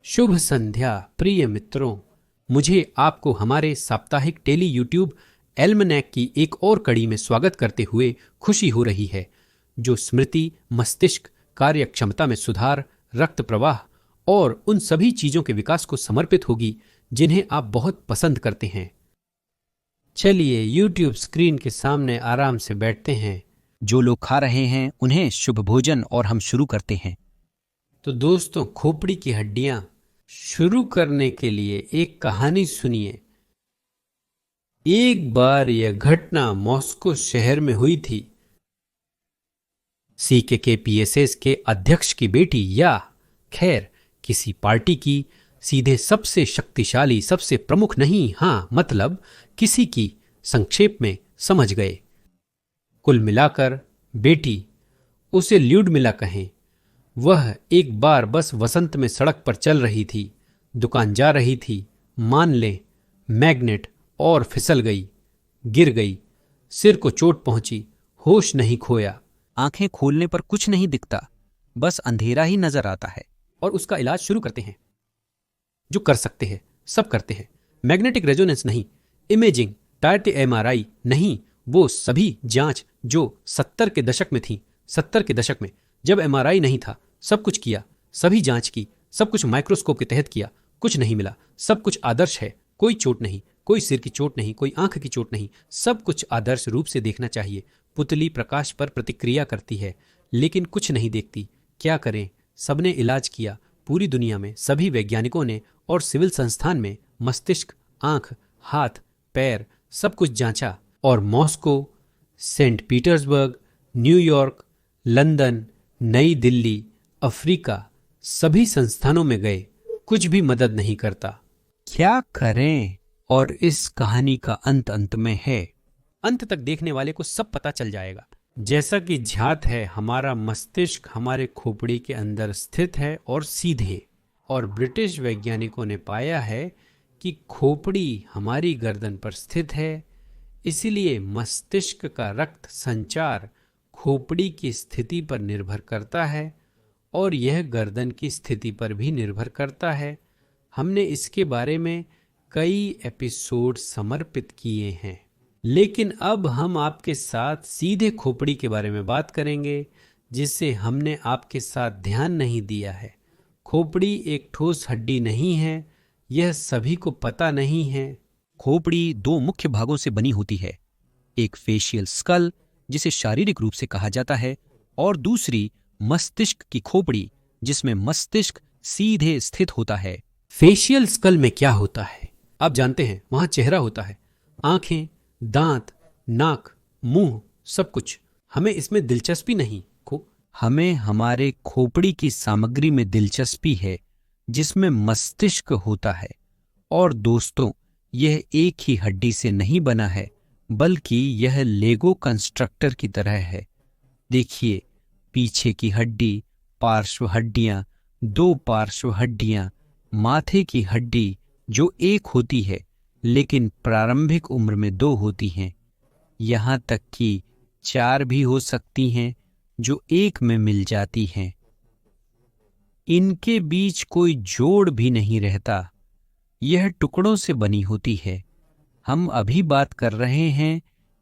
शुभ संध्या प्रिय मित्रों। मुझे आपको हमारे साप्ताहिक टेली यूट्यूब एल्मनैक की एक और कड़ी में स्वागत करते हुए खुशी हो रही है, जो स्मृति, मस्तिष्क, कार्य क्षमता में सुधार, रक्त प्रवाह और उन सभी चीजों के विकास को समर्पित होगी जिन्हें आप बहुत पसंद करते हैं। चलिए यूट्यूब स्क्रीन के सामने आराम से बैठते हैं। जो लोग खा रहे हैं उन्हें शुभ भोजन और हम शुरू करते हैं। तो दोस्तों, खोपड़ी की हड्डियां शुरू करने के लिए एक कहानी सुनिए। एक बार यह घटना मॉस्को शहर में हुई थी। CKKPSS के अध्यक्ष की बेटी, या खैर किसी पार्टी की, सीधे सबसे शक्तिशाली, सबसे प्रमुख नहीं, हाँ मतलब किसी की, संक्षेप में समझ गए। कुल मिलाकर बेटी, उसे ल्यूडमिला कहें, वह एक बार बस वसंत में सड़क पर चल रही थी, दुकान जा रही थी, मान लें मैग्नेट, और फिसल गई, गिर गई, सिर को चोट पहुंची, होश नहीं खोया। आंखें खोलने पर कुछ नहीं दिखता, बस अंधेरा ही नजर आता है। और उसका इलाज शुरू करते हैं। जो कर सकते हैं सब करते हैं। मैग्नेटिक रेजोनेंस नहीं, इमेजिंग, टायर MRI नहीं, वो सभी जांच जो 70 के दशक में थी। 70 के दशक में जब MRI नहीं था, सब कुछ किया, सभी जांच की, सब कुछ माइक्रोस्कोप के तहत किया, कुछ नहीं मिला। सब कुछ आदर्श है, कोई चोट नहीं, कोई सिर की चोट नहीं, कोई आंख की चोट नहीं, सब कुछ आदर्श रूप से देखना चाहिए। पुतली प्रकाश पर प्रतिक्रिया करती है लेकिन कुछ नहीं देखती। क्या करें? सबने इलाज किया, पूरी दुनिया में सभी वैज्ञानिकों ने, और सिविल संस्थान में मस्तिष्क, आंख, हाथ, पैर, सब कुछ जांचा। और Moscow, Saint Petersburg, New York, London, New Delhi, Africa, सभी संस्थानों में गए, कुछ भी मदद नहीं करता। क्या करें? और इस कहानी का अंत में है। अंत तक देखने वाले को सब पता चल जाएगा। जैसा कि ध्यात है, हमारा मस्तिष्क हमारे खोपड़ी के अंदर स्थित है और सीधे। और ब्रिटिश वैज्ञानिकों ने पाया है कि खोपड़ी हमारी गर्दन पर स्थित है, इसलिए मस्तिष्क का रक्त संचार खोपड़ी की स्थिति पर निर्भर करता है और यह गर्दन की स्थिति पर भी निर्भर करता है। हमने इसके बारे में कई एपिसोड समर्पित किए हैं, लेकिन अब हम आपके साथ सीधे खोपड़ी के बारे में बात करेंगे, जिससे हमने आपके साथ ध्यान नहीं दिया है। खोपड़ी एक ठोस हड्डी नहीं है, यह सभी को पता नहीं है। खोपड़ी दो मुख्य भागों से बनी होती है, एक फेशियल स्कल जिसे शारीरिक रूप से कहा जाता है, और दूसरी मस्तिष्क की खोपड़ी जिसमें मस्तिष्क सीधे स्थित होता है। फेशियल स्कल में क्या होता है आप जानते हैं? वहां चेहरा होता है, आंखें, दांत, नाक, मुंह, सब कुछ। हमें इसमें दिलचस्पी नहीं। हमें हमारे खोपड़ी की सामग्री में दिलचस्पी है जिसमें मस्तिष्क होता है। और दोस्तों, यह एक ही हड्डी से नहीं बना है, बल्कि यह लेगो कंस्ट्रक्टर की तरह है। देखिए, पीछे की हड्डी, पार्श्व हड्डियां, दो पार्श्व हड्डियां, माथे की हड्डी जो एक होती है लेकिन प्रारंभिक उम्र में दो होती हैं, यहां तक कि 4 भी हो सकती हैं जो एक में मिल जाती हैं। इनके बीच कोई जोड़ भी नहीं रहता, यह टुकड़ों से बनी होती है। हम अभी बात कर रहे हैं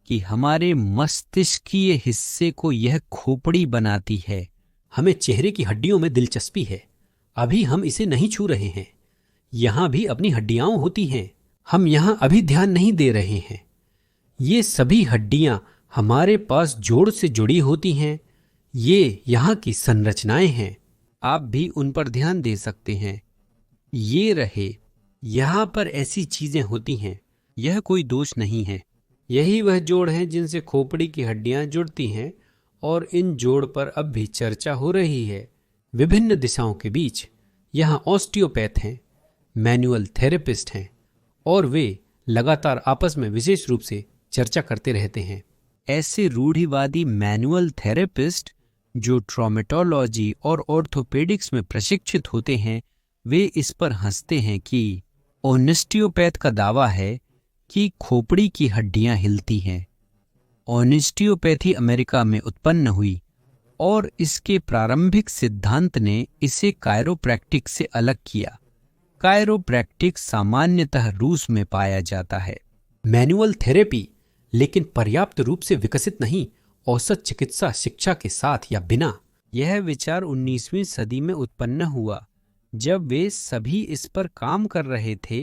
कि हमारे मस्तिष्कीय हिस्से को यह खोपड़ी बनाती है। हमें चेहरे की हड्डियों में दिलचस्पी है, अभी हम इसे नहीं छू रहे हैं। यहां भी अपनी हड्डियां होती हैं, हम यहां अभी ध्यान नहीं दे रहे हैं। ये सभी हड्डियां हमारे पास जोड़ से जुड़ी होती हैं। ये यहाँ की संरचनाएं हैं, आप भी उन पर ध्यान दे सकते हैं। ये रहे, यहाँ पर ऐसी चीजें होती हैं, यह कोई दोष नहीं है। यही वह जोड़ हैं जिनसे खोपड़ी की हड्डियां जुड़ती हैं, और इन जोड़ पर अब भी चर्चा हो रही है विभिन्न दिशाओं के बीच। यहाँ ऑस्टियोपैथ हैं, मैनुअल थेरेपिस्ट हैं, और वे लगातार आपस में विशेष रूप से चर्चा करते रहते हैं। ऐसे रूढ़िवादी मैनुअल थेरेपिस्ट जो ट्रॉमेटोलॉजी और ऑर्थोपेडिक्स में प्रशिक्षित होते हैं, वे इस पर हंसते हैं कि ऑस्टियोपैथ का दावा है कि खोपड़ी की हड्डियां हिलती हैं। ऑस्टियोपैथी अमेरिका में उत्पन्न हुई और इसके प्रारंभिक सिद्धांत ने इसे कायरोप्रैक्टिक से अलग किया। कायरोप्रैक्टिक सामान्यतः रूस में पाया जाता है। मैनुअल थेरेपी लेकिन पर्याप्त रूप से विकसित नहीं, औसत चिकित्सा शिक्षा के साथ या बिना। यह विचार 19वीं सदी में उत्पन्न हुआ जब वे सभी इस पर काम कर रहे थे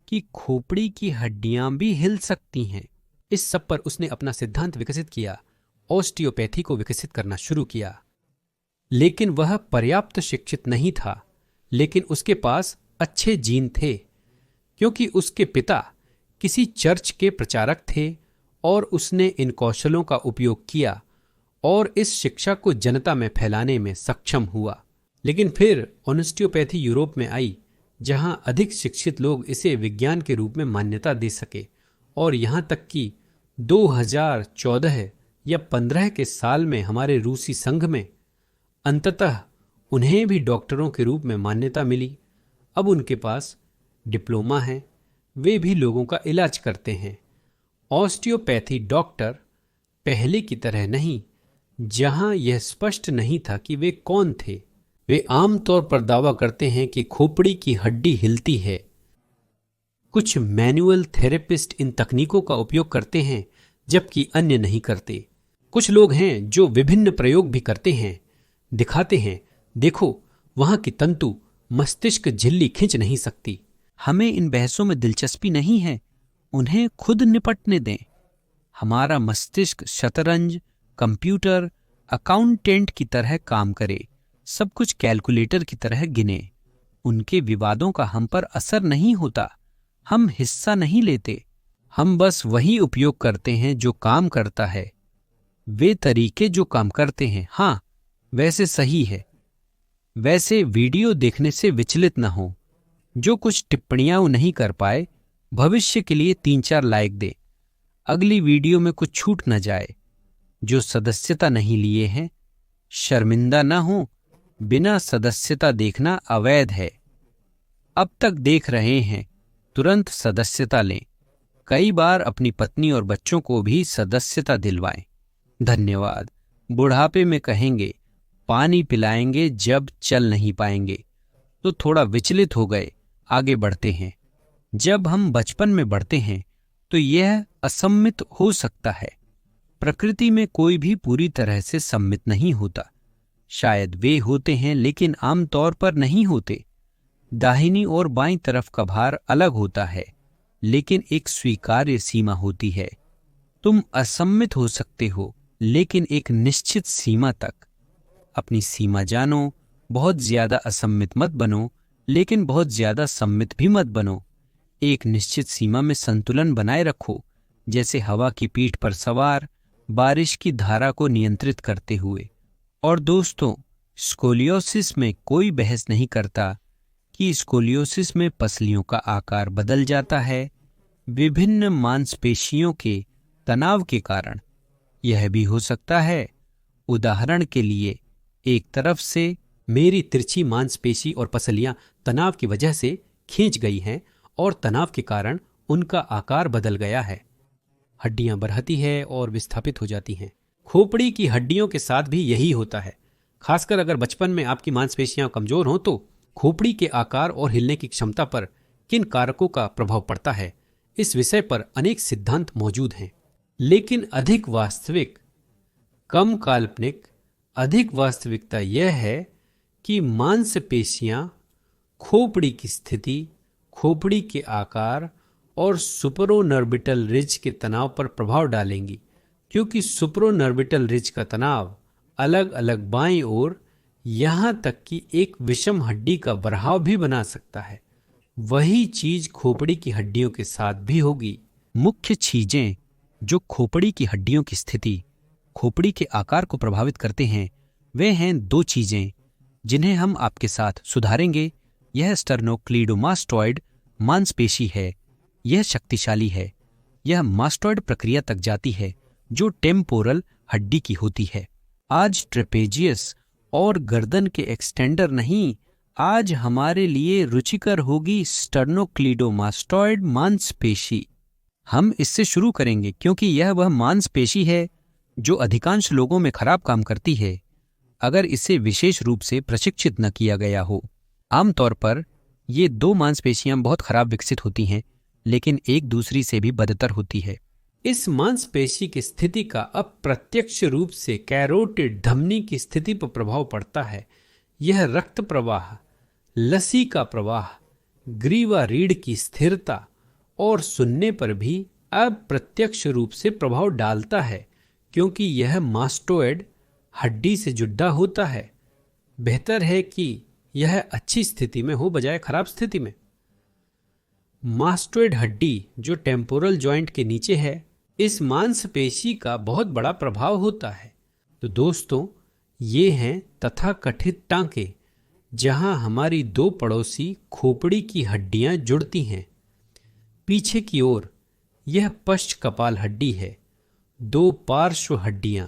कि खोपड़ी की हड्डियां भी हिल सकती हैं। इस सब पर उसने अपना सिद्धांत विकसित किया, ऑस्टियोपैथी को विकसित करना शुरू किया। लेकिन वह पर्याप्त शिक्षित नहीं था, लेकिन उसके पास अच्छे जीन थे, क्योंकि उसके पिता किसी चर्च के प्रचारक थे और उसने इन कौशलों का उपयोग किया और इस शिक्षा को जनता में फैलाने में सक्षम हुआ। लेकिन फिर ऑस्टियोपैथी यूरोप में आई, जहां अधिक शिक्षित लोग इसे विज्ञान के रूप में मान्यता दे सके, और यहां तक कि 2014 या 15 के साल में हमारे रूसी संघ में अंततः उन्हें भी डॉक्टरों के रूप में मान्यता मिली। अब उनके पास डिप्लोमा है, वे भी लोगों का इलाज करते हैं। ऑस्टियोपैथी डॉक्टर पहले की तरह नहीं, जहां यह स्पष्ट नहीं था कि वे कौन थे। वे आमतौर पर दावा करते हैं कि खोपड़ी की हड्डी हिलती है। कुछ मैनुअल थेरेपिस्ट इन तकनीकों का उपयोग करते हैं, जबकि अन्य नहीं करते। कुछ लोग हैं जो विभिन्न प्रयोग भी करते हैं, दिखाते हैं, देखो वहां की तंतु मस्तिष्क झिल्ली खींच नहीं सकती। हमें इन बहसों में दिलचस्पी नहीं है, उन्हें खुद निपटने दें। हमारा मस्तिष्क शतरंज, कंप्यूटर, अकाउंटेंट की तरह काम करे, सब कुछ कैलकुलेटर की तरह गिने। उनके विवादों का हम पर असर नहीं होता, हम हिस्सा नहीं लेते, हम बस वही उपयोग करते हैं जो काम करता है। वे तरीके जो काम करते हैं, हाँ वैसे सही है। वैसे वीडियो देखने से विचलित न हो। जो कुछ टिप्पणियां वो नहीं कर पाए, भविष्य के लिए 3-4 लाइक दे। अगली वीडियो में कुछ छूट न जाए। जो सदस्यता नहीं लिए हैं, शर्मिंदा न हो। बिना सदस्यता देखना अवैध है। अब तक देख रहे हैं, तुरंत सदस्यता लें। कई बार अपनी पत्नी और बच्चों को भी सदस्यता दिलवाएं। धन्यवाद। बुढ़ापे में कहेंगे, पानी पिलाएंगे जब चल नहीं पाएंगे, तो थोड़ा विचलित हो गए, आगे बढ़ते हैं। जब हम बचपन में बढ़ते हैं तो यह असम्मित हो सकता है। प्रकृति में कोई भी पूरी तरह से सम्मित नहीं होता। शायद वे होते हैं, लेकिन आमतौर पर नहीं होते। दाहिनी और बाईं तरफ का भार अलग होता है, लेकिन एक स्वीकार्य सीमा होती है। तुम असम्मित हो सकते हो, लेकिन एक निश्चित सीमा तक। अपनी सीमा जानो। बहुत ज्यादा असम्मित मत बनो, लेकिन बहुत ज्यादा सम्मित भी मत बनो। एक निश्चित सीमा में संतुलन बनाए रखो, जैसे हवा की पीठ पर सवार, बारिश की धारा को नियंत्रित करते हुए। और दोस्तों, स्कोलियोसिस में कोई बहस नहीं करता कि स्कोलियोसिस में पसलियों का आकार बदल जाता है विभिन्न मांसपेशियों के तनाव के कारण। यह भी हो सकता है, उदाहरण के लिए, एक तरफ से मेरी तिरछी मांसपेशी और पसलियां तनाव की वजह से खींच गई हैं और तनाव के कारण उनका आकार बदल गया है। हड्डियां बढ़ती है और विस्थापित हो जाती हैं। खोपड़ी की हड्डियों के साथ भी यही होता है। खासकर अगर बचपन में आपकी मांसपेशियां कमजोर हों तो खोपड़ी के आकार और हिलने की क्षमता पर किन कारकों का प्रभाव पड़ता है, इस विषय पर अनेक सिद्धांत मौजूद हैं। लेकिन अधिक वास्तविक, कम काल्पनिक, अधिक वास्तविकता यह है कि मांसपेशियां खोपड़ी की स्थिति, खोपड़ी के आकार और सुपरोनर्बिटल रिज के तनाव पर प्रभाव डालेंगी, क्योंकि सुपरोनर्बिटल रिज का तनाव अलग अलग बाईं ओर, यहां तक कि एक विषम हड्डी का बढ़ाव भी बना सकता है। वही चीज खोपड़ी की हड्डियों के साथ भी होगी। मुख्य चीजें जो खोपड़ी की हड्डियों की स्थिति, खोपड़ी के आकार को प्रभावित करते हैं, वे हैं 2 चीजें जिन्हें हम आपके साथ सुधारेंगे। यह स्टर्नोक्लीडोमास्टॉइड मांसपेशी है। यह शक्तिशाली है। यह मास्टॉइड प्रक्रिया तक जाती है जो टेम्पोरल हड्डी की होती है। आज ट्रेपेजियस और गर्दन के एक्सटेंडर नहीं, आज हमारे लिए रुचिकर होगी स्टर्नोक्लीडोमास्टॉइड मांसपेशी। हम इससे शुरू करेंगे क्योंकि यह वह मांसपेशी है जो अधिकांश लोगों में खराब काम करती है अगर इसे विशेष रूप से प्रशिक्षित न किया गया हो। आमतौर पर ये दो मांसपेशियां बहुत खराब विकसित होती हैं, लेकिन एक दूसरी से भी बदतर होती है। इस मांसपेशी की स्थिति का अप्रत्यक्ष रूप से कैरोटिड धमनी की स्थिति पर प्रभाव पड़ता है। यह रक्त प्रवाह, लसी का प्रवाह, ग्रीवा रीढ़ की स्थिरता और सुनने पर भी अप्रत्यक्ष रूप से प्रभाव डालता है, क्योंकि यह मास्टोइड हड्डी से जुड़ा होता है। बेहतर है कि यह अच्छी स्थिति में हो बजाय खराब स्थिति में। मास्टोइड हड्डी जो टेम्पोरल जॉइंट के नीचे है, इस मांसपेशी का बहुत बड़ा प्रभाव होता है। तो दोस्तों, ये हैं तथाकथित टांके, जहां हमारी दो पड़ोसी खोपड़ी की हड्डियां जुड़ती हैं। पीछे की ओर यह पश्च कपाल हड्डी है, दो पार्श्व हड्डियां,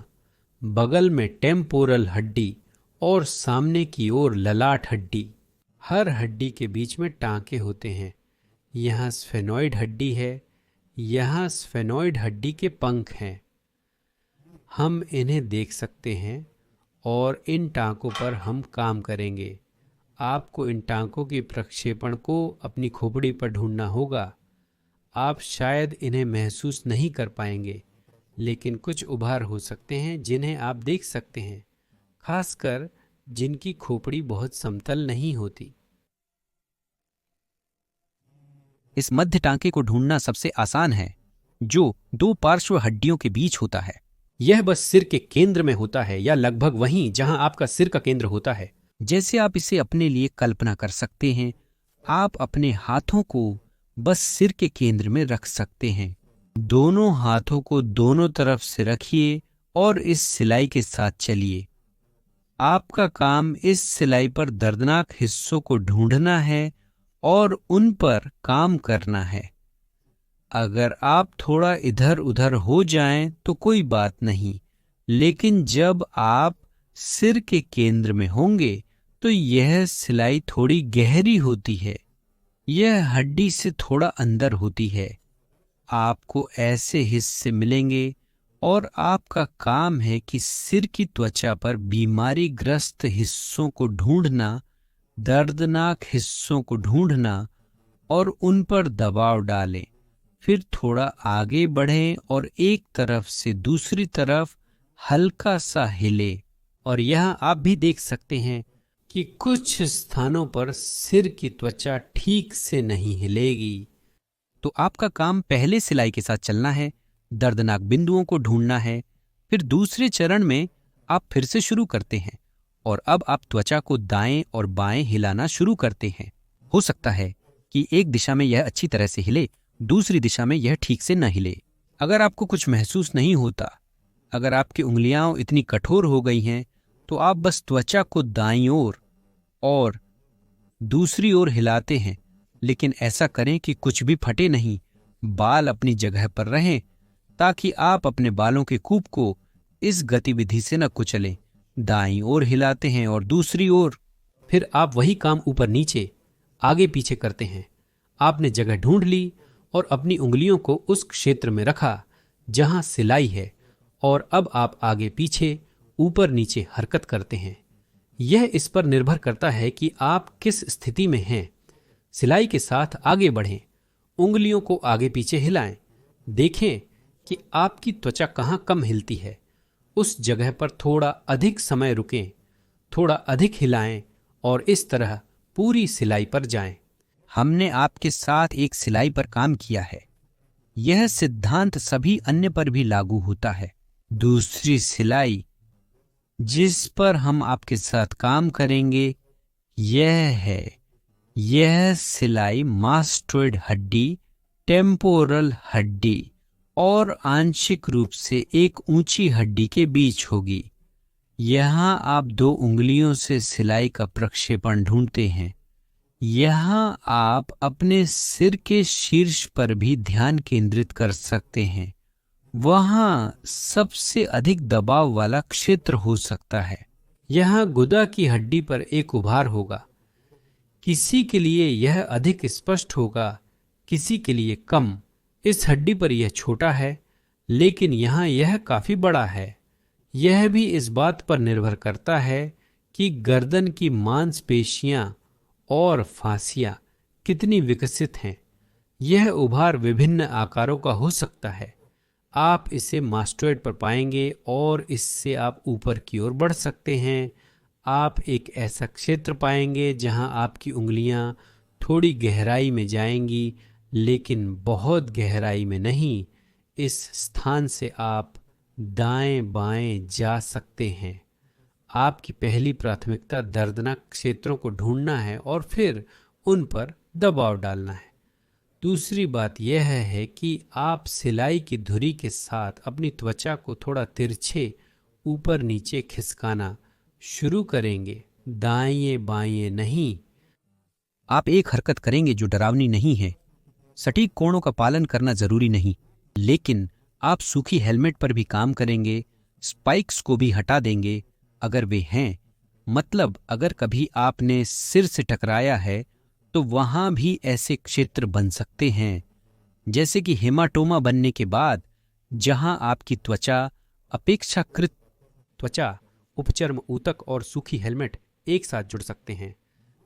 बगल में टेम्पोरल हड्डी और सामने की ओर ललाट हड्डी। हर हड्डी के बीच में टांके होते हैं। यहाँ स्फेनॉइड हड्डी है, यहाँ स्फेनॉइड हड्डी के पंख हैं। हम इन्हें देख सकते हैं और इन टांकों पर हम काम करेंगे। आपको इन टांकों के प्रक्षेपण को अपनी खोपड़ी पर ढूंढना होगा। आप शायद इन्हें महसूस नहीं कर पाएंगे, लेकिन कुछ उभार हो सकते हैं जिन्हें आप देख सकते हैं, खासकर जिनकी खोपड़ी बहुत समतल नहीं होती। इस मध्य टांके को ढूंढना सबसे आसान है, जो दो पार्श्व हड्डियों के बीच होता है। यह बस सिर के केंद्र में होता है, या लगभग वहीं जहां आपका सिर का केंद्र होता है। जैसे आप इसे अपने लिए कल्पना कर सकते हैं, आप अपने हाथों को बस सिर के केंद्र में रख सकते हैं। दोनों हाथों को दोनों तरफ से रखिए और इस सिलाई के साथ चलिए। आपका काम इस सिलाई पर दर्दनाक हिस्सों को ढूंढना है और उन पर काम करना है। अगर आप थोड़ा इधर उधर हो जाएं तो कोई बात नहीं, लेकिन जब आप सिर के केंद्र में होंगे तो यह सिलाई थोड़ी गहरी होती है। यह हड्डी से थोड़ा अंदर होती है। आपको ऐसे हिस्से मिलेंगे और आपका काम है कि सिर की त्वचा पर बीमारी ग्रस्त हिस्सों को ढूंढना, दर्दनाक हिस्सों को ढूंढना और उन पर दबाव डालें। फिर थोड़ा आगे बढ़ें और एक तरफ से दूसरी तरफ हल्का सा हिले। और यहाँ आप भी देख सकते हैं कि कुछ स्थानों पर सिर की त्वचा ठीक से नहीं हिलेगी। तो आपका काम पहले सिलाई के साथ चलना है, दर्दनाक बिंदुओं को ढूंढना है। फिर दूसरे चरण में आप फिर से शुरू करते हैं और अब आप त्वचा को दाएं और बाएं हिलाना शुरू करते हैं। हो सकता है कि एक दिशा में यह अच्छी तरह से हिले, दूसरी दिशा में यह ठीक से न हिले। अगर आपको कुछ महसूस नहीं होता, अगर आपकी उंगलियां इतनी कठोर हो गई हैं, तो आप बस त्वचा को दाईं ओर और दूसरी ओर हिलाते हैं, लेकिन ऐसा करें कि कुछ भी फटे नहीं, बाल अपनी जगह पर रहें, ताकि आप अपने बालों के कूप को इस गतिविधि से न कुचलें। दाईं ओर हिलाते हैं और दूसरी ओर। फिर आप वही काम ऊपर नीचे, आगे पीछे करते हैं। आपने जगह ढूंढ ली और अपनी उंगलियों को उस क्षेत्र में रखा जहां सिलाई है, और अब आप आगे पीछे, ऊपर नीचे हरकत करते हैं। यह इस पर निर्भर करता है कि आप किस स्थिति में हैं। सिलाई के साथ आगे बढ़ें, उंगलियों को आगे पीछे हिलाएं। देखें कि आपकी त्वचा कहाँ कम हिलती है। उस जगह पर थोड़ा अधिक समय रुकें, थोड़ा अधिक हिलाएं और इस तरह पूरी सिलाई पर जाएं। हमने आपके साथ एक सिलाई पर काम किया है। यह सिद्धांत सभी अन्य पर भी लागू होता है। दूसरी सिलाई जिस पर हम आपके साथ काम करेंगे यह है, यह सिलाई मास्टोइड हड्डी, टेम्पोरल हड्डी और आंशिक रूप से एक ऊंची हड्डी के बीच होगी। यहां आप दो उंगलियों से सिलाई का प्रक्षेपण ढूंढते हैं। यहां आप अपने सिर के शीर्ष पर भी ध्यान केंद्रित कर सकते हैं। वहां सबसे अधिक दबाव वाला क्षेत्र हो सकता है। यहां गुदा की हड्डी पर एक उभार होगा। किसी के लिए यह अधिक स्पष्ट होगा, किसी के लिए कम। इस हड्डी पर यह छोटा है, लेकिन यहां यह काफी बड़ा है। यह भी इस बात पर निर्भर करता है कि गर्दन की मांसपेशियां और फांसियां कितनी विकसित हैं। यह उभार विभिन्न आकारों का हो सकता है। आप इसे मास्टोइड पर पाएंगे और इससे आप ऊपर की ओर बढ़ सकते हैं। आप एक ऐसा क्षेत्र पाएंगे जहां आपकी उंगलियां थोड़ी गहराई में जाएंगी, लेकिन बहुत गहराई में नहीं। इस स्थान से आप दाएं बाएं जा सकते हैं। आपकी पहली प्राथमिकता दर्दनाक क्षेत्रों को ढूंढना है और फिर उन पर दबाव डालना है। दूसरी बात यह है कि आप सिलाई की धुरी के साथ अपनी त्वचा को थोड़ा तिरछे ऊपर नीचे खिसकाना शुरू करेंगे, दाएं बाएं नहीं। आप एक हरकत करेंगे जो डरावनी नहीं है। सटीक कोणों का पालन करना जरूरी नहीं, लेकिन आप सूखी हेलमेट पर भी काम करेंगे। स्पाइक्स को भी हटा देंगे अगर वे हैं। मतलब अगर कभी आपने सिर से टकराया है तो वहां भी ऐसे क्षेत्र बन सकते हैं, जैसे कि हेमाटोमा बनने के बाद, जहां आपकी त्वचा अपेक्षाकृत त्वचा, उपचर्म ऊतक और सूखी हेलमेट एक साथ जुड़ सकते हैं।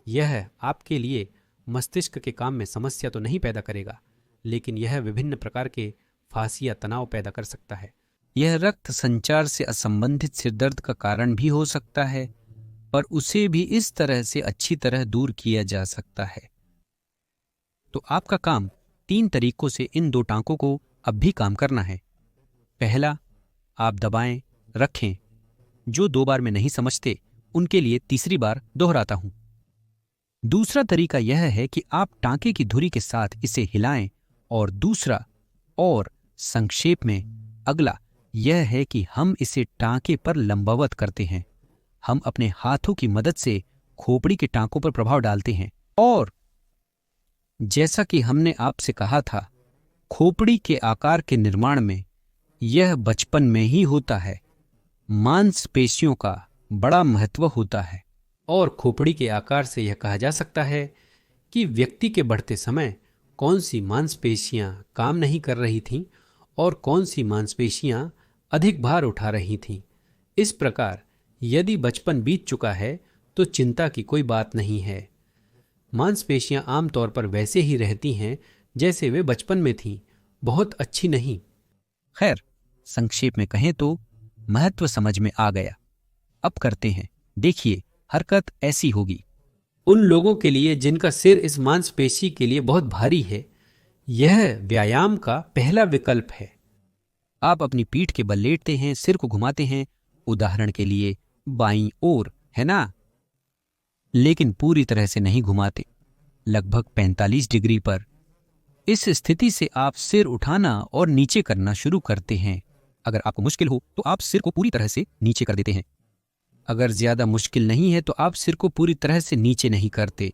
यह आपके लिए मस्तिष्क के काम में समस्या तो नहीं पैदा करेगा, लेकिन यह विभिन्न प्रकार के फांसी या तनाव पैदा कर सकता है। यह रक्त संचार से असंबंधित सिरदर्द का कारण भी हो सकता है, पर उसे भी इस तरह से अच्छी तरह दूर किया जा सकता है। तो आपका काम 3 तरीकों से इन 2 टांकों को अब भी काम करना है। पहला, आप दबाएं रखें। जो 2 बार में नहीं समझते उनके लिए तीसरी बार दोहराता हूं। दूसरा तरीका यह है कि आप टांके की धुरी के साथ इसे हिलाएं। और दूसरा और संक्षेप में अगला यह है कि हम इसे टांके पर लंबवत करते हैं। हम अपने हाथों की मदद से खोपड़ी के टांकों पर प्रभाव डालते हैं, और जैसा कि हमने आपसे कहा था, खोपड़ी के आकार के निर्माण में यह बचपन में ही होता है। मांसपेशियों का बड़ा महत्व होता है। और खोपड़ी के आकार से यह कहा जा सकता है कि व्यक्ति के बढ़ते समय कौन सी मांसपेशियां काम नहीं कर रही थीं और कौन सी मांसपेशियां अधिक भार उठा रही थीं। इस प्रकार यदि बचपन बीत चुका है तो चिंता की कोई बात नहीं है। मांसपेशियां आमतौर पर वैसे ही रहती हैं जैसे वे बचपन में थीं, बहुत अच्छी नहीं। खैर, संक्षेप में कहें तो महत्व समझ में आ गया। अब करते हैं। देखिए, हरकत ऐसी होगी। उन लोगों के लिए जिनका सिर इस मांसपेशी के लिए बहुत भारी है, यह व्यायाम का पहला विकल्प है। आप अपनी पीठ के बल लेटते हैं, सिर को घुमाते हैं, उदाहरण के लिए बाईं ओर, है ना? लेकिन पूरी तरह से नहीं घुमाते, लगभग 45 डिग्री पर। इस स्थिति से आप सिर उठाना और नीचे करना शुरू करते हैं। अगर आपको मुश्किल हो तो आप सिर को पूरी तरह से नीचे कर देते हैं। अगर ज्यादा मुश्किल नहीं है तो आप सिर को पूरी तरह से नीचे नहीं करते।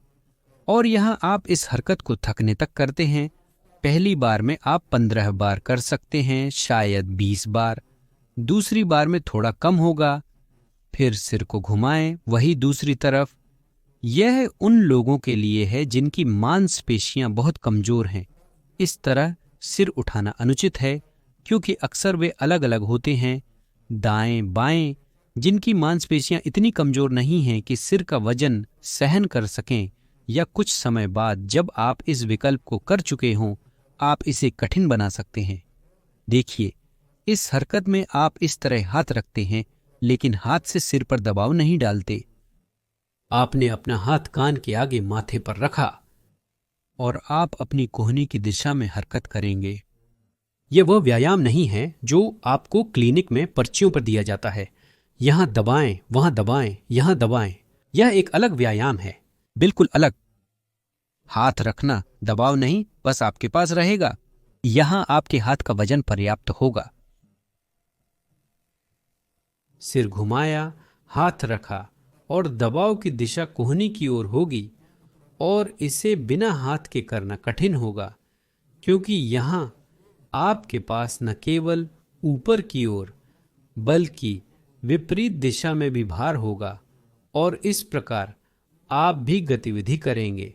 और यहां आप इस हरकत को थकने तक करते हैं। पहली बार में आप 15 बार कर सकते हैं, शायद 20 बार। दूसरी बार में थोड़ा कम होगा। फिर सिर को घुमाएं, वही दूसरी तरफ। यह उन लोगों के लिए है जिनकी मांसपेशियां बहुत कमजोर हैं। इस तरह सिर उठाना अनुचित है, क्योंकि अक्सर वे अलग अलग होते हैं। दाएं बाएं, जिनकी मांसपेशियां इतनी कमजोर नहीं हैं कि सिर का वजन सहन कर सकें, या कुछ समय बाद जब आप इस विकल्प को कर चुके हों, आप इसे कठिन बना सकते हैं। देखिए, इस हरकत में आप इस तरह हाथ रखते हैं, लेकिन हाथ से सिर पर दबाव नहीं डालते। आपने अपना हाथ कान के आगे माथे पर रखा और आप अपनी कोहनी की दिशा में हरकत करेंगे। यह वह व्यायाम नहीं है जो आपको क्लिनिक में पर्चियों पर दिया जाता है। यहां दबाएं, वहां दबाएं, यहां दबाएं। यह एक अलग व्यायाम है, बिल्कुल अलग। हाथ रखना, दबाव नहीं, बस आपके पास रहेगा। यहां आपके हाथ का वजन पर्याप्त होगा। सिर घुमाया, हाथ रखा और दबाव की दिशा कोहनी की ओर होगी। और इसे बिना हाथ के करना कठिन होगा, क्योंकि यहां आपके पास न केवल ऊपर की ओर बल्कि विपरीत दिशा में भी भार होगा, और इस प्रकार आप भी गतिविधि करेंगे।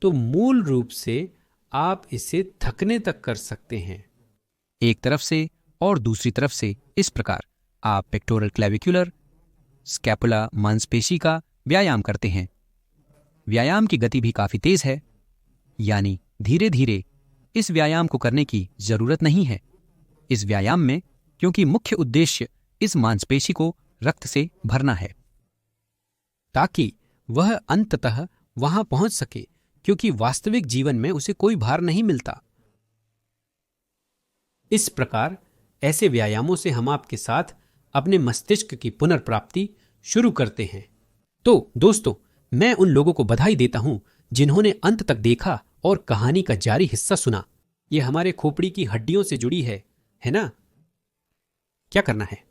तो मूल रूप से आप इसे थकने तक कर सकते हैं। एक तरफ से और दूसरी तरफ से इस प्रकार आप पेक्टोरल क्लेविकुलर स्कैपुला मांसपेशी का व्यायाम करते हैं। व्यायाम की गति भी काफी तेज है। यानी धीरे धीरे इस व्यायाम को करने की जरूरत नहीं है इस व्यायाम में, क्योंकि मुख्य उद्देश्य इस मांसपेशी को रक्त से भरना है ताकि वह अंततः वहां पहुंच सके, क्योंकि वास्तविक जीवन में उसे कोई भार नहीं मिलता। इस प्रकार ऐसे व्यायामों से हम आपके साथ अपने मस्तिष्क की पुनर्प्राप्ति शुरू करते हैं। तो दोस्तों, मैं उन लोगों को बधाई देता हूं जिन्होंने अंत तक देखा और कहानी का जारी हिस्सा सुना। यह हमारे खोपड़ी की हड्डियों से जुड़ी है ना? क्या करना है?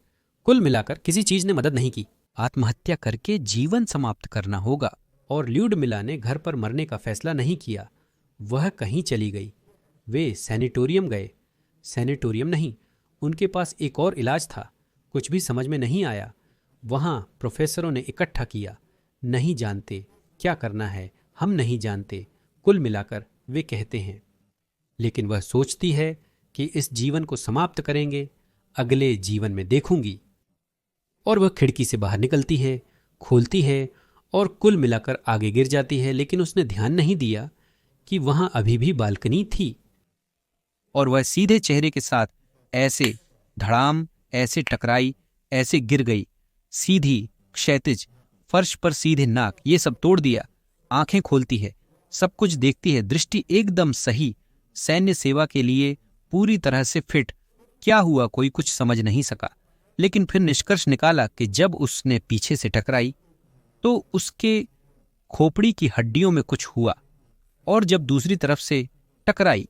कुल मिलाकर किसी चीज ने मदद नहीं की। आत्महत्या करके जीवन समाप्त करना होगा। और ल्यूडमिला ने घर पर मरने का फैसला नहीं किया। वह कहीं चली गई। वे सैनिटोरियम गए। सैनिटोरियम नहीं, उनके पास एक और इलाज था। कुछ भी समझ में नहीं आया। वहां प्रोफेसरों ने इकट्ठा किया। नहीं जानते क्या करना है, हम नहीं जानते। कुल मिलाकर वे कहते हैं, लेकिन वह सोचती है कि इस जीवन को समाप्त करेंगे, अगले जीवन में देखूंगी। और वह खिड़की से बाहर निकलती है, खोलती है और कुल मिलाकर आगे गिर जाती है। लेकिन उसने ध्यान नहीं दिया कि वहां अभी भी बालकनी थी। और वह सीधे चेहरे के साथ ऐसे धड़ाम, ऐसे टकराई, ऐसे गिर गई, सीधी, क्षैतिज, फर्श पर सीधे नाक, ये सब तोड़ दिया। आंखें खोलती है, सब कुछ देखती है, दृष्टि एकदम सही, सैन्य सेवा के लिए पूरी तरह से फिट। क्या हुआ कोई कुछ समझ नहीं सका, लेकिन फिर निष्कर्ष निकाला कि जब उसने पीछे से टकराई तो उसके खोपड़ी की हड्डियों में कुछ हुआ, और जब दूसरी तरफ से टकराई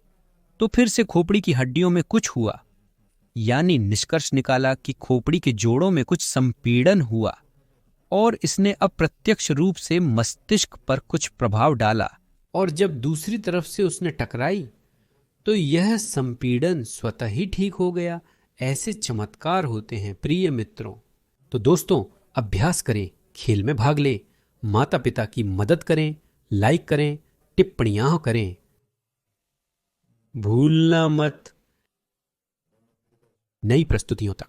तो फिर से खोपड़ी की हड्डियों में कुछ हुआ। यानी निष्कर्ष निकाला कि खोपड़ी के जोड़ों में कुछ संपीड़न हुआ और इसने अप्रत्यक्ष रूप से मस्तिष्क पर कुछ प्रभाव डाला। और जब दूसरी तरफ से उसने टकराई तो यह संपीड़न स्वतः ही ठीक हो गया। ऐसे चमत्कार होते हैं प्रिय मित्रों। तो दोस्तों, अभ्यास करें, खेल में भाग लें, माता पिता की मदद करें, लाइक करें, टिप्पणियां करें, भूलना मत। नई प्रस्तुतियों तक